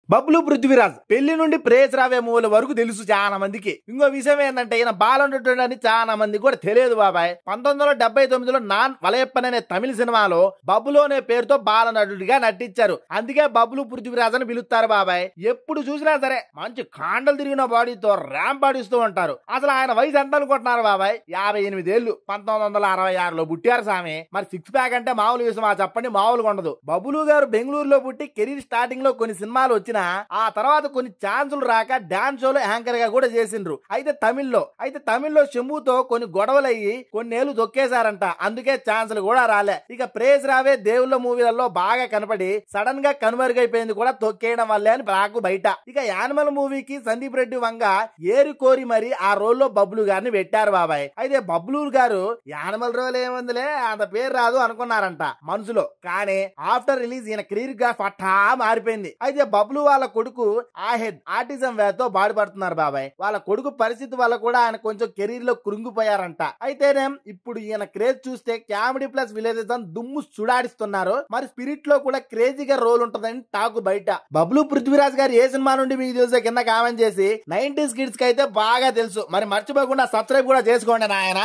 బబ్లు పృథ్వీరాజ్ పెళ్లి నుండి ప్రేస్ రావే మూల వరకు తెలుసు చాలా మందికి. ఇంకో విషయం ఏంటంటే ఈయన బాలనటుడని చాలా మందికి కూడా తెలియదు బాబాయ్. 1979లో నాన్ వలయప్పన్ అనే తమిళ సినిమాలో బబ్లు అనే పేరుతో బాలనటుడిగా నటించారు. అందుకే బబ్లు పృథ్వీరాజ్ అని పిలుస్తారు బాబాయ్. ఎప్పుడు చూసినా సరే మంచి కాండలు తిరిగిన బాడీతో ర్యాంప్ పాడిస్తూ ఉంటారు. అసలు ఆయన వయసు ఎంత అనుకుంటున్నారు బాబాయ్? 58 ఏళ్లు. 1966లో పుట్టారు సామి. మరి సిక్స్ ప్యాక్ అంటే మామూలు విషయమా చెప్పండి? మామూలుగా ఉండదు. బబ్లు గారు బెంగళూరులో పుట్టి కెరీర్ స్టార్టింగ్ లో కొన్ని సినిమాలు వచ్చిన ఆ తర్వాత కొన్ని ఛాన్సులు రాక డాన్స్ షోలో యాంకర్ గా కూడా చేసిండ్రు. అయితే తమిళ్లో శంభుతో కొన్ని గొడవలయ్యి కొన్నేళ్లు తొక్కేశారంట. అందుకే ఛాన్సులు కూడా రాలే. ఇక ప్రేస్ రావే దేవుళ్ళ మూవీలలో బాగా కనపడి సడన్ గా కనుమరుగైపోయింది కూడా తొక్కేయడం వల్లే అని రాకు బయట. ఇక యానిమల్ మూవీకి సందీప్ రెడ్డి వంగ ఏరి కోరి మరి ఆ రోల్లో బబ్లు గారిని పెట్టారు బాబాయ్. అయితే బబ్లు గారు యానిమల్ రోల్ ఏముందిలే అంత పేరు రాదు అనుకున్నారంట మనసులో. కానీ ఆఫ్టర్ రిలీజ్ ఈయన కెరీర్ గా పట్టా మారిపోయింది. అయితే బబ్లు వాళ్ళ కొడుకు ఆహెద్ ఆటిజం వ్యాధితో బాధపడుతున్నారు బాబాయ్. వాళ్ళ కొడుకు పరిస్థితి వల్ల కూడా ఆయన కొంచెం కెరీర్ లో కృంగిపోయారంట. అయితేనే ఇప్పుడు ఈయన క్రేజ్ చూస్తే కామెడీ ప్లస్ విలేజెస్ అని దుమ్ము సుడాడిస్తున్నారు. మరి స్పిరిట్ లో కూడా క్రేజీగా రోల్ ఉంటుందని టాకు బయట. బబ్లు పృథ్వీరాజ్ గారు ఏ సినిమా నుండి మీకు తెలిసే కింద కామెంట్ చేసి 90s కిడ్స్ కి అయితే బాగా తెలుసు. మరి మర్చిపోకుండా సబ్స్క్రైబ్ కూడా చేసుకోండి నాయన.